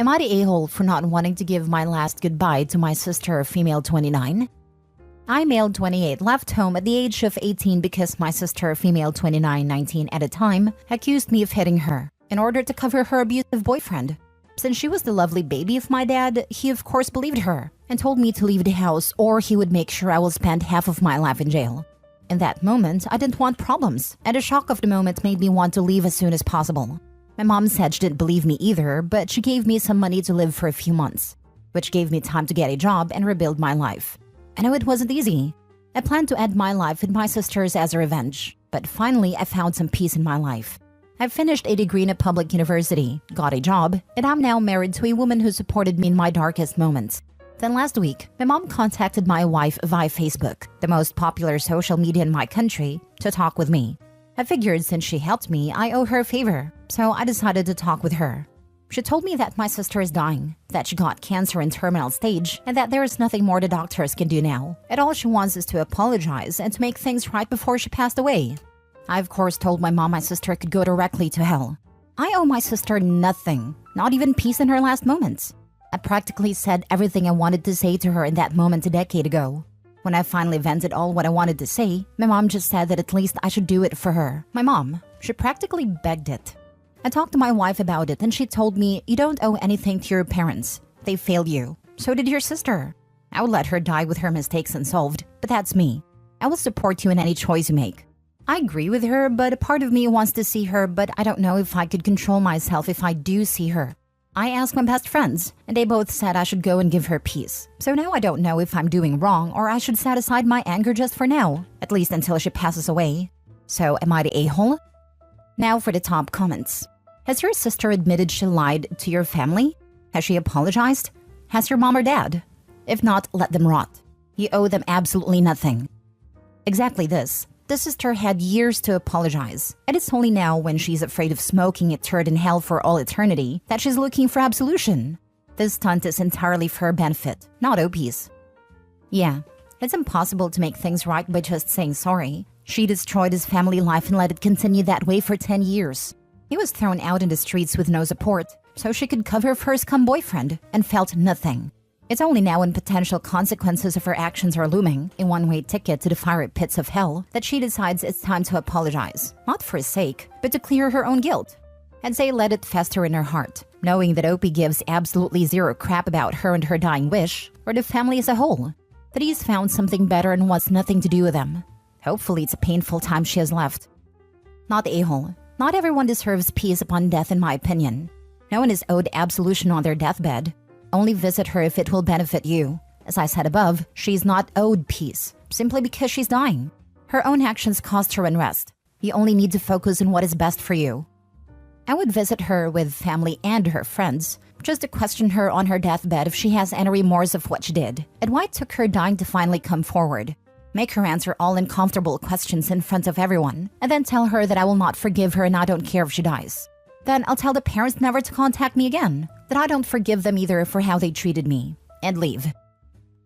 Am I the a-hole for not wanting to give my last goodbye to my sister, female 29? I, male 28, left home at the age of 18 because my sister, female 29, 19 at the time, accused me of hitting her in order to cover her abusive boyfriend. Since she was the lovely baby of my dad, he of course believed her and told me to leave the house or he would make sure I will spend half of my life in jail. In that moment, I didn't want problems, and the shock of the moment made me want to leave as soon as possible. My mom said she didn't believe me either, but she gave me some money to live for a few months, which gave me time to get a job and rebuild my life. I know it wasn't easy. I planned to end my life with my sisters as a revenge, but finally I found some peace in my life. I finished a degree in a public university, got a job, and I'm now married to a woman who supported me in my darkest moments. Then last week, my mom contacted my wife via Facebook, the most popular social media in my country, to talk with me. I figured since she helped me, I owe her a favor, so I decided to talk with her. She told me that my sister is dying, that she got cancer in terminal stage, and that there is nothing more the doctors can do now, and all she wants is to apologize and to make things right before she passed away. I of course told my mom my sister could go directly to hell. I owe my sister nothing, not even peace in her last moments. I practically said everything I wanted to say to her in that moment a decade ago. When I finally vented all what I wanted to say, my mom just said that at least I should do it for her. My mom, she practically begged it. I talked to my wife about it and she told me, you don't owe anything to your parents. They failed you. So did your sister. I would let her die with her mistakes unsolved, but that's me. I will support you in any choice you make. I agree with her, but a part of me wants to see her, but I don't know if I could control myself if I do see her. I asked my best friends, and they both said I should go and give her peace. So now I don't know if I'm doing wrong or I should set aside my anger just for now, at least until she passes away. So am I the a-hole? Now for the top comments. Has your sister admitted she lied to your family? Has she apologized? Has your mom or dad? If not, let them rot. You owe them absolutely nothing. Exactly this. The sister had years to apologize, and it's only now when she's afraid of smoking a turd in hell for all eternity that she's looking for absolution. This stunt is entirely for her benefit, not OP's. Yeah, it's impossible to make things right by just saying sorry. She destroyed his family life and let it continue that way for 10 years. He was thrown out in the streets with no support, so she could cover for her scum boyfriend and felt nothing. It's only now when potential consequences of her actions are looming, a one-way ticket to the fiery pits of hell, that she decides it's time to apologize. Not for his sake, but to clear her own guilt. And say let it fester in her heart, knowing that Opie gives absolutely zero crap about her and her dying wish, or the family as a whole. That he's found something better and wants nothing to do with them. Hopefully it's a painful time she has left. Not the a-hole. Not everyone deserves peace upon death in my opinion. No one is owed absolution on their deathbed. Only visit her if it will benefit you. As I said above, she's not owed peace, simply because she's dying. Her own actions cost her unrest. You only need to focus on what is best for you. I would visit her with family and her friends, just to question her on her deathbed if she has any remorse of what she did, and why it took her dying to finally come forward. Make her answer all uncomfortable questions in front of everyone, and then tell her that I will not forgive her and I don't care if she dies. Then I'll tell the parents never to contact me again, that I don't forgive them either for how they treated me, and leave.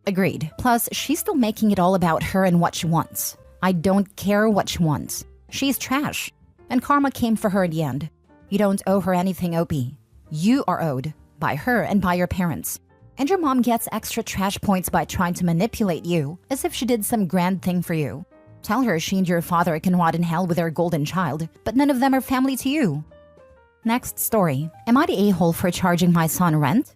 Agreed. Plus, she's still making it all about her and what she wants. I don't care what she wants. She's trash. And karma came for her in the end. You don't owe her anything, Opie. You are owed, by her and by your parents. And your mom gets extra trash points by trying to manipulate you, as if she did some grand thing for you. Tell her she and your father can rot in hell with their golden child, but none of them are family to you. Next story. Am I the a-hole for charging my son rent?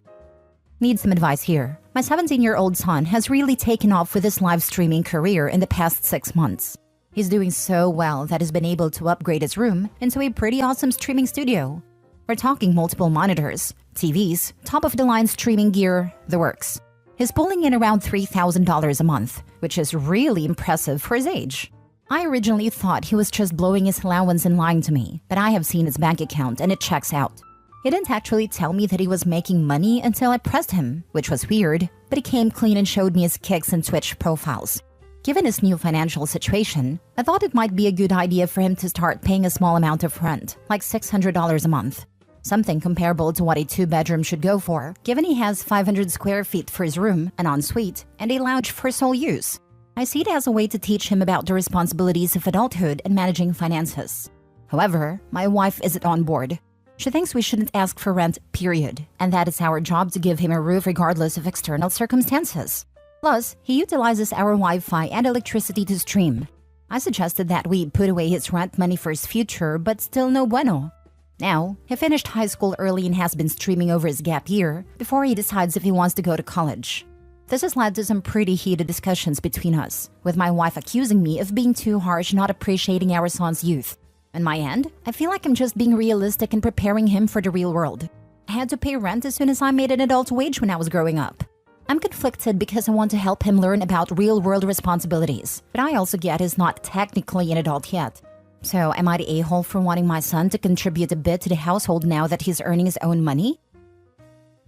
Need some advice here. My 17-year-old son has really taken off with his live streaming career in the past 6 months. He's doing so well that he's been able to upgrade his room into a pretty awesome streaming studio. We're talking multiple monitors, TVs, top-of-the-line streaming gear, the works. He's pulling in around $3,000 a month, which is really impressive for his age. I originally thought he was just blowing his allowance and lying to me, but I have seen his bank account and it checks out. He didn't actually tell me that he was making money until I pressed him, which was weird, but he came clean and showed me his Kicks and Twitch profiles. Given his new financial situation, I thought it might be a good idea for him to start paying a small amount of rent, like $600 a month. Something comparable to what a 2-bedroom should go for, given he has 500 square feet for his room, an ensuite, and a lounge for sole use. I see it as a way to teach him about the responsibilities of adulthood and managing finances. However, my wife isn't on board. She thinks we shouldn't ask for rent, period, and that it's our job to give him a roof regardless of external circumstances. Plus, he utilizes our Wi-Fi and electricity to stream. I suggested that we put away his rent money for his future, but still no bueno. Now, he finished high school early and has been streaming over his gap year before he decides if he wants to go to college. This has led to some pretty heated discussions between us, with my wife accusing me of being too harsh, not appreciating our son's youth. On my end, I feel like I'm just being realistic and preparing him for the real world. I had to pay rent as soon as I made an adult wage when I was growing up. I'm conflicted because I want to help him learn about real-world responsibilities, but I also get he's not technically an adult yet. So am I the a-hole for wanting my son to contribute a bit to the household now that he's earning his own money?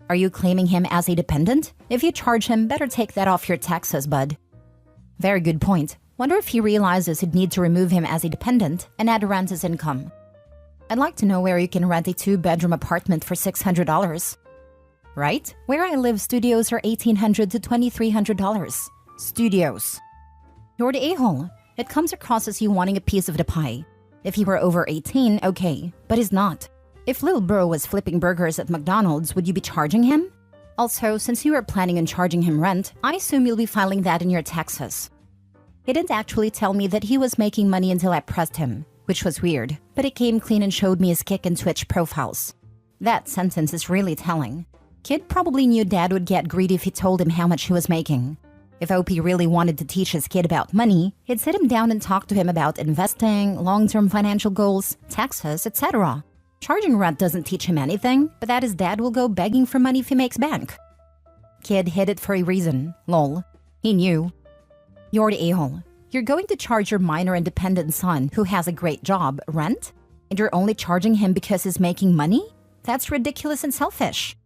Are you claiming him as a dependent? If you charge him, better take that off your taxes, bud. Very good point. Wonder if he realizes he'd need to remove him as a dependent and add rent as income. I'd like to know where you can rent a 2-bedroom apartment for $600. Right? Where I live, studios are $1,800 to $2,300. Studios. You're the a-hole. It comes across as you wanting a piece of the pie. If he were over 18, okay, but he's not. If little bro was flipping burgers at McDonald's, would you be charging him? Also, since you are planning on charging him rent, I assume you'll be filing that in your taxes. He didn't actually tell me that he was making money until I pressed him, which was weird, but he came clean and showed me his Kick and Twitch profiles. That sentence is really telling. Kid probably knew dad would get greedy if he told him how much he was making. If OP really wanted to teach his kid about money, he'd sit him down and talk to him about investing, long-term financial goals, taxes, etc. Charging rent doesn't teach him anything, but that his dad will go begging for money if he makes bank. Kid hid it for a reason. Lol. He knew. You're the a-hole. You're going to charge your minor and dependent son, who has a great job, rent? And you're only charging him because he's making money? That's ridiculous and selfish.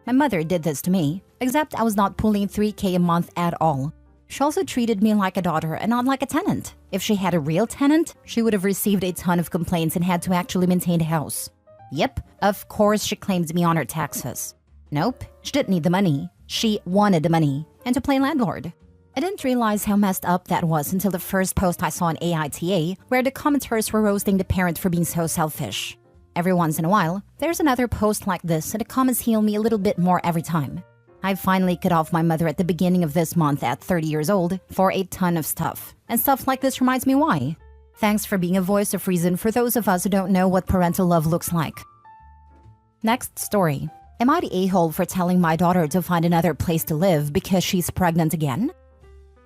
My mother did this to me, except I was not pulling $3,000 a month at all. She also treated me like a daughter and not like a tenant. If she had a real tenant, she would have received a ton of complaints and had to actually maintain the house. Yep, of course she claimed me on her taxes. Nope, she didn't need the money. She wanted the money, and to play landlord. I didn't realize how messed up that was until the first post I saw on AITA, where the commenters were roasting the parent for being so selfish. Every once in a while, there's another post like this and the comments heal me a little bit more every time. I finally cut off my mother at the beginning of this month at 30 years old for a ton of stuff. And stuff like this reminds me why. Thanks for being a voice of reason for those of us who don't know what parental love looks like. Next story. Am I the a-hole for telling my daughter to find another place to live because she's pregnant again?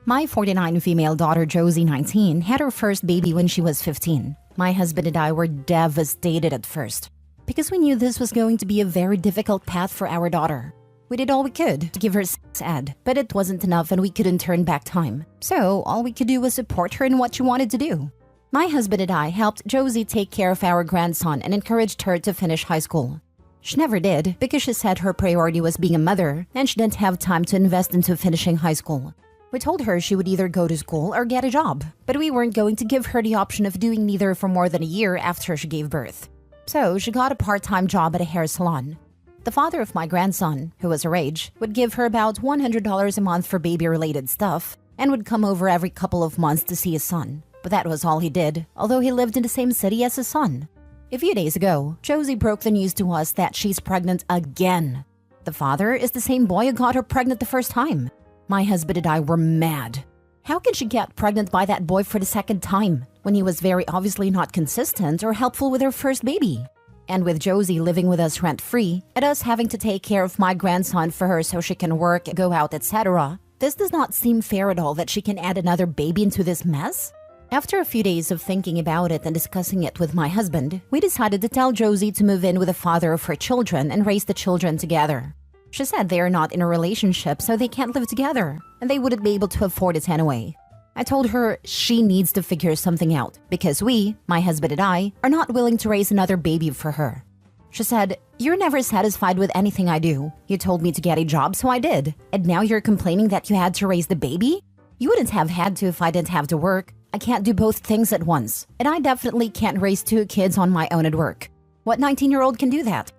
My 49 female daughter Josie, 19, had her first baby when she was 15. My husband and I were devastated at first because we knew this was going to be a very difficult path for our daughter. We did all we could to give her sex ed, but it wasn't enough and we couldn't turn back time. So all we could do was support her in what she wanted to do. My husband and I helped Josie take care of our grandson and encouraged her to finish high school. She never did because she said her priority was being a mother and she didn't have time to invest into finishing high school. We told her she would either go to school or get a job, but we weren't going to give her the option of doing neither for more than a year after she gave birth. So she got a part-time job at a hair salon. The father of my grandson, who was her age, would give her about $100 a month for baby-related stuff and would come over every couple of months to see his son. But that was all he did, although he lived in the same city as his son. A few days ago, Josie broke the news to us that she's pregnant again. The father is the same boy who got her pregnant the first time. My husband and I were mad. How can she get pregnant by that boy for the second time, when he was very obviously not consistent or helpful with her first baby? And with Josie living with us rent-free, and us having to take care of my grandson for her so she can work, go out, etc., this does not seem fair at all that she can add another baby into this mess. After a few days of thinking about it and discussing it with my husband, we decided to tell Josie to move in with the father of her children and raise the children together. She said they are not in a relationship, so they can't live together, and they wouldn't be able to afford it anyway. I told her she needs to figure something out, because we, my husband and I, are not willing to raise another baby for her. She said, "You're never satisfied with anything I do. You told me to get a job, so I did. And now you're complaining that you had to raise the baby? You wouldn't have had to if I didn't have to work. I can't do both things at once, and I definitely can't raise 2 kids on my own at work. What 19-year-old can do that?"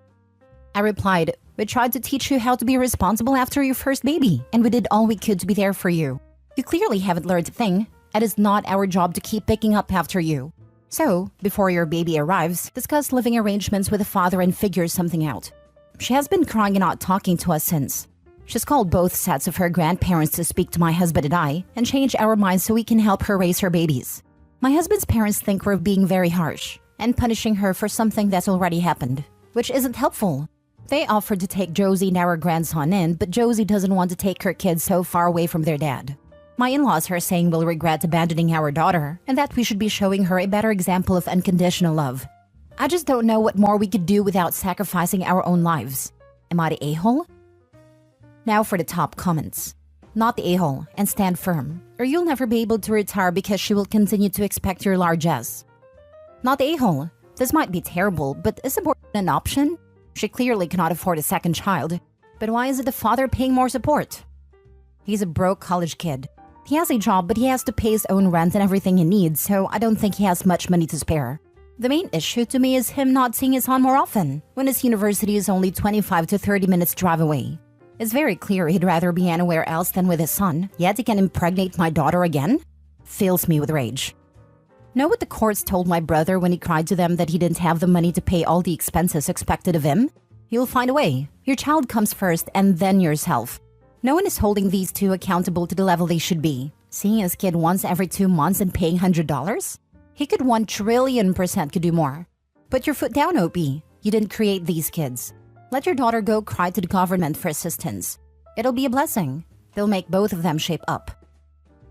I replied, "We tried to teach you how to be responsible after your first baby, and we did all we could to be there for you. You clearly haven't learned a thing. It is not our job to keep picking up after you. So, before your baby arrives, discuss living arrangements with the father and figure something out. She has been crying and not talking to us since. She's called both sets of her grandparents to speak to my husband and I and change our minds so we can help her raise her babies. My husband's parents think we're being very harsh and punishing her for something that's already happened, which isn't helpful. They offered to take Josie and our grandson in, but Josie doesn't want to take her kids so far away from their dad. My in-laws are saying we'll regret abandoning our daughter and that we should be showing her a better example of unconditional love. I just don't know what more we could do without sacrificing our own lives. Am I the a-hole? Now for the top comments. Not the a-hole and stand firm, or you'll never be able to retire because she will continue to expect your largesse. Not the a-hole. This might be terrible, but is abortion an option? She clearly cannot afford a second child. But why is it the father paying more support? He's a broke college kid. He has a job, but he has to pay his own rent and everything he needs, so I don't think he has much money to spare. The main issue to me is him not seeing his son more often, when his university is only 25 to 30 minutes drive away. It's very clear he'd rather be anywhere else than with his son, yet he can impregnate my daughter again? Fills me with rage. Know what the courts told my brother when he cried to them that he didn't have the money to pay all the expenses expected of him? You'll find a way. Your child comes first and then yourself. No one is holding these two accountable to the level they should be. Seeing his kid once every 2 months and paying $100? He could 1,000,000,000% could do more. Put your foot down, OP. You didn't create these kids. Let your daughter go cry to the government for assistance. It'll be a blessing. They'll make both of them shape up.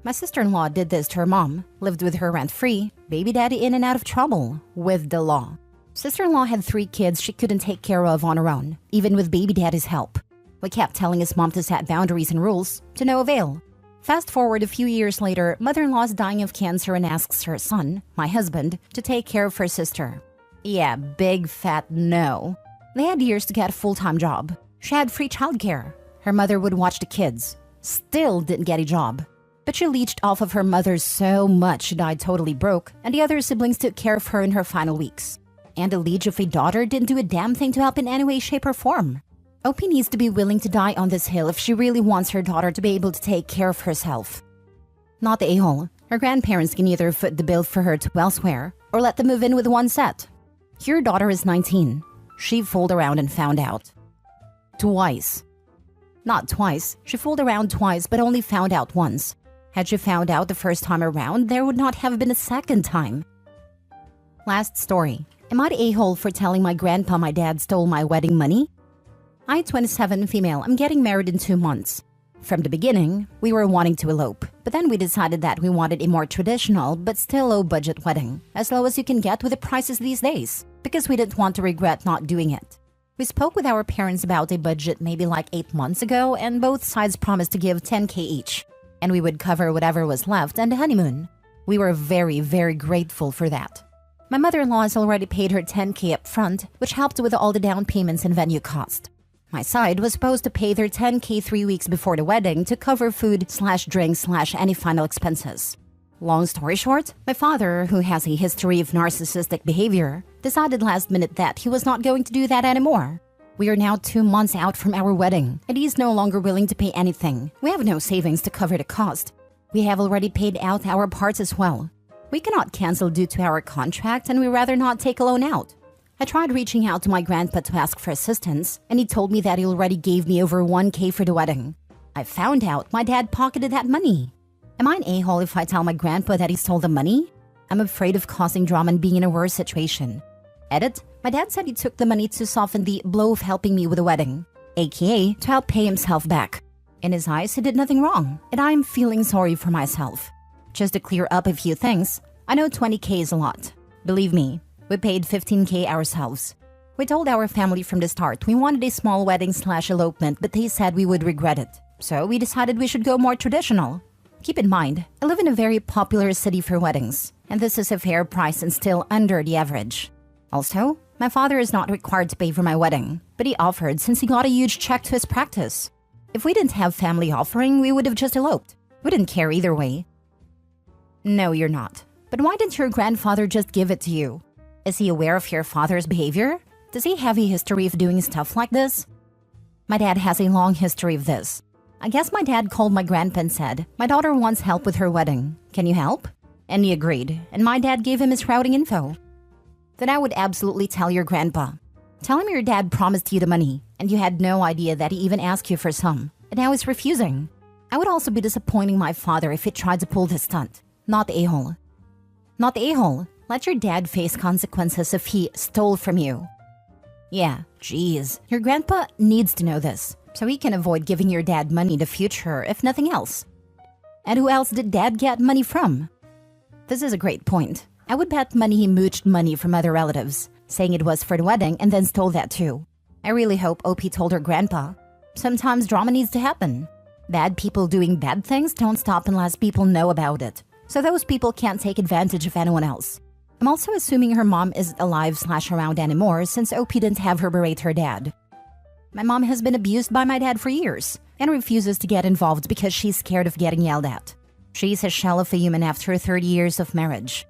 My sister-in-law did this to her mom, lived with her rent-free, baby daddy in and out of trouble with the law. Sister-in-law had 3 kids she couldn't take care of on her own, even with baby daddy's help. We kept telling his mom to set boundaries and rules, to no avail. Fast forward a few years later, mother-in-law is dying of cancer and asks her son, my husband, to take care of her sister. Yeah, big fat no. They had years to get a full-time job. She had free childcare. Her mother would watch the kids. Still didn't get a job. But she leached off of her mother so much she died totally broke, and the other siblings took care of her in her final weeks. And the leech of a daughter didn't do a damn thing to help in any way, shape, or form. OP needs to be willing to die on this hill if she really wants her daughter to be able to take care of herself. Not the a-hole. Her grandparents can either foot the bill for her to elsewhere, or let them move in with one set. Your daughter is 19. She fooled around and found out. Twice. Not twice. She fooled around twice but only found out once. Had she found out the first time around, there would not have been a second time. Last story. Am I the a-hole for telling my grandpa my dad stole my wedding money? I, 27, female, I'm getting married in 2 months. From the beginning, we were wanting to elope, but then we decided that we wanted a more traditional but still low-budget wedding, as low as you can get with the prices these days, because we didn't want to regret not doing it. We spoke with our parents about a budget maybe like 8 months ago, and both sides promised to give $10K each, and we would cover whatever was left and the honeymoon. We were very, very grateful for that. My mother-in-law has already paid her $10K up front, which helped with all the down payments and venue cost. My side was supposed to pay their $10K 3 weeks before the wedding to cover food/drinks/any final expenses. Long story short, my father, who has a history of narcissistic behavior, decided last minute that he was not going to do that anymore. We are now 2 months out from our wedding, and he is no longer willing to pay anything. We have no savings to cover the cost. We have already paid out our parts as well. We cannot cancel due to our contract, and we rather not take a loan out. I tried reaching out to my grandpa to ask for assistance, and he told me that he already gave me over $1K for the wedding. I found out my dad pocketed that money. Am I an a-hole if I tell my grandpa that he stole the money? I'm afraid of causing drama and being in a worse situation. Edit, my dad said he took the money to soften the blow of helping me with the wedding, aka to help pay himself back. In his eyes, he did nothing wrong, and I'm feeling sorry for myself. Just to clear up a few things, I know 20K is a lot. Believe me, we paid 15K ourselves. We told our family from the start we wanted a small wedding/elopement, but they said we would regret it. So we decided we should go more traditional. Keep in mind, I live in a very popular city for weddings, and this is a fair price and still under the average. Also, my father is not required to pay for my wedding, but he offered since he got a huge check to his practice. If we didn't have family offering, we would have just eloped. We didn't care either way. No, you're not. But why didn't your grandfather just give it to you? Is he aware of your father's behavior? Does he have a history of doing stuff like this? My dad has a long history of this. I guess my dad called my grandpa and said, "My daughter wants help with her wedding. Can you help?" And he agreed, and my dad gave him his routing info. Then I would absolutely tell your grandpa. Tell him your dad promised you the money, and you had no idea that he even asked you for some, and now he's refusing. I would also be disappointing my father if he tried to pull this stunt. Not the a-hole. Not the a-hole. Let your dad face consequences if he stole from you. Yeah, geez. Your grandpa needs to know this, so he can avoid giving your dad money in the future, if nothing else. And who else did dad get money from? This is a great point. I would bet money he mooched money from other relatives, saying it was for the wedding and then stole that too. I really hope OP told her grandpa. Sometimes drama needs to happen. Bad people doing bad things don't stop unless people know about it. So those people can't take advantage of anyone else. I'm also assuming her mom isn't alive/around anymore since OP didn't have her berate her dad. My mom has been abused by my dad for years and refuses to get involved because she's scared of getting yelled at. She's a shell of a human after 30 years of marriage.